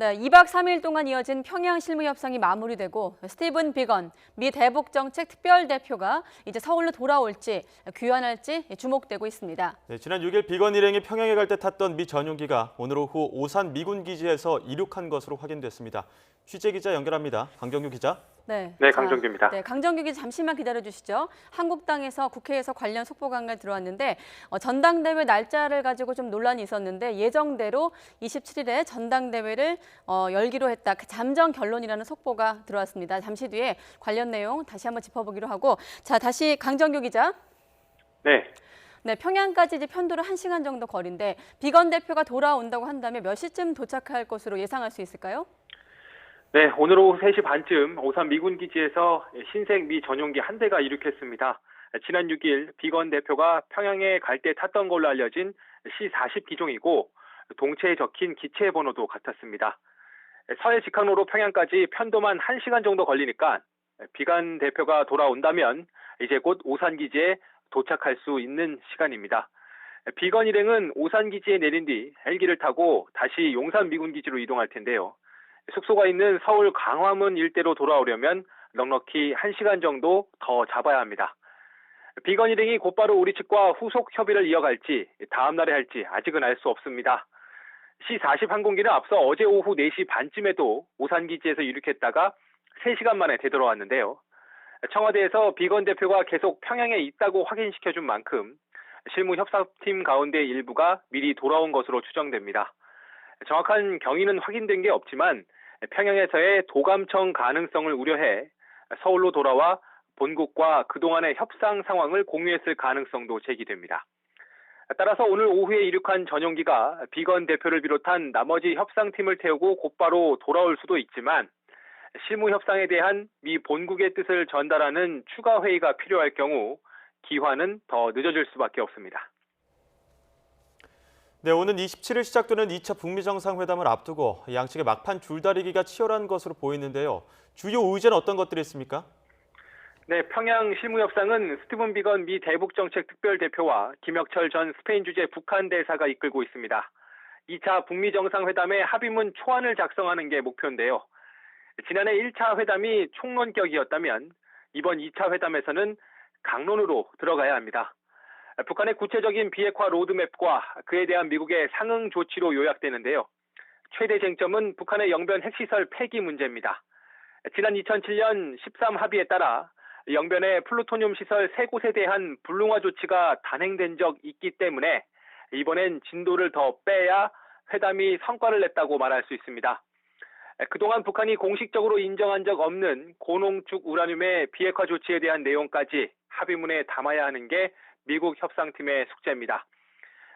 네, 2박 3일 동안 이어진 평양 실무 협상이 마무리되고 스티븐 비건 미 대북정책 특별대표가 이제 서울로 돌아올지 귀환할지 주목되고 있습니다. 네, 지난 6일 비건 일행이 평양에 갈 때 탔던 미 전용기가 오늘 오후 오산 미군 기지에서 이륙한 것으로 확인됐습니다. 취재 기자 연결합니다. 강정규 기자. 네, 강정규입니다. 네, 강정규 기자 잠시만 기다려주시죠. 한국당에서 국회에서 관련 속보가 들어왔는데 전당대회 날짜를 가지고 좀 논란이 있었는데 예정대로 27일에 전당대회를 열기로 했다. 그 잠정 결론이라는 속보가 들어왔습니다. 잠시 뒤에 관련 내용 다시 한번 짚어보기로 하고 자 다시 강정규 기자. 네. 네, 평양까지 이제 편도로 1시간 정도 거리인데 비건 대표가 돌아온다고 한다면 몇 시쯤 도착할 것으로 예상할 수 있을까요? 네, 오늘 오후 3시 반쯤 오산 미군 기지에서 신생 미 전용기 한 대가 이륙했습니다. 지난 6일 비건 대표가 평양에 갈 때 탔던 걸로 알려진 C-40 기종이고 동체에 적힌 기체 번호도 같았습니다. 서해 직항로로 평양까지 편도만 1시간 정도 걸리니까 비건 대표가 돌아온다면 이제 곧 오산 기지에 도착할 수 있는 시간입니다. 비건 일행은 오산 기지에 내린 뒤 헬기를 타고 다시 용산 미군 기지로 이동할 텐데요. 숙소가 있는 서울 광화문 일대로 돌아오려면 넉넉히 1시간 정도 더 잡아야 합니다. 비건 일행이 곧바로 우리 측과 후속 협의를 이어갈지 다음 날에 할지 아직은 알 수 없습니다. C-40 항공기는 앞서 어제 오후 4시 반쯤에도 오산 기지에서 이륙했다가 3시간 만에 되돌아왔는데요. 청와대에서 비건 대표가 계속 평양에 있다고 확인시켜준 만큼 실무 협상팀 가운데 일부가 미리 돌아온 것으로 추정됩니다. 정확한 경위는 확인된 게 없지만 평양에서의 도감청 가능성을 우려해 서울로 돌아와 본국과 그동안의 협상 상황을 공유했을 가능성도 제기됩니다. 따라서 오늘 오후에 이륙한 전용기가 비건 대표를 비롯한 나머지 협상팀을 태우고 곧바로 돌아올 수도 있지만 실무 협상에 대한 미 본국의 뜻을 전달하는 추가 회의가 필요할 경우 기한은 더 늦어질 수밖에 없습니다. 네, 오는 27일 시작되는 2차 북미 정상회담을 앞두고 양측의 막판 줄다리기가 치열한 것으로 보이는데요. 주요 의제는 어떤 것들이 있습니까? 네, 평양 실무협상은 스티븐 비건 미 대북정책 특별대표와 김혁철 전 스페인 주재 북한 대사가 이끌고 있습니다. 2차 북미 정상회담의 합의문 초안을 작성하는 게 목표인데요. 지난해 1차 회담이 총론격이었다면 이번 2차 회담에서는 강론으로 들어가야 합니다. 북한의 구체적인 비핵화 로드맵과 그에 대한 미국의 상응 조치로 요약되는데요. 최대 쟁점은 북한의 영변 핵시설 폐기 문제입니다. 지난 2007년 13 합의에 따라 영변의 플루토늄 시설 3곳에 대한 불능화 조치가 단행된 적 있기 때문에 이번엔 진도를 더 빼야 회담이 성과를 냈다고 말할 수 있습니다. 그동안 북한이 공식적으로 인정한 적 없는 고농축 우라늄의 비핵화 조치에 대한 내용까지 합의문에 담아야 하는 게 미국 협상팀의 숙제입니다.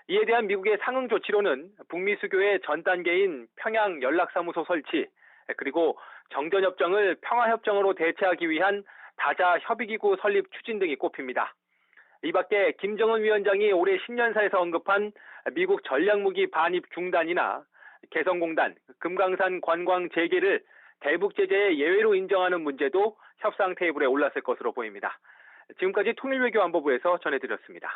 이에 대한 미국의 상응 조치로는 북미 수교의 전 단계인 평양 연락사무소 설치, 그리고 정전협정을 평화협정으로 대체하기 위한 다자 협의기구 설립 추진 등이 꼽힙니다. 이 밖에 김정은 위원장이 올해 신년사에서 언급한 미국 전략무기 반입 중단이나 개성공단, 금강산 관광 재개를 대북 제재의 예외로 인정하는 문제도 협상 테이블에 올랐을 것으로 보입니다. 지금까지 통일외교안보부에서 전해드렸습니다.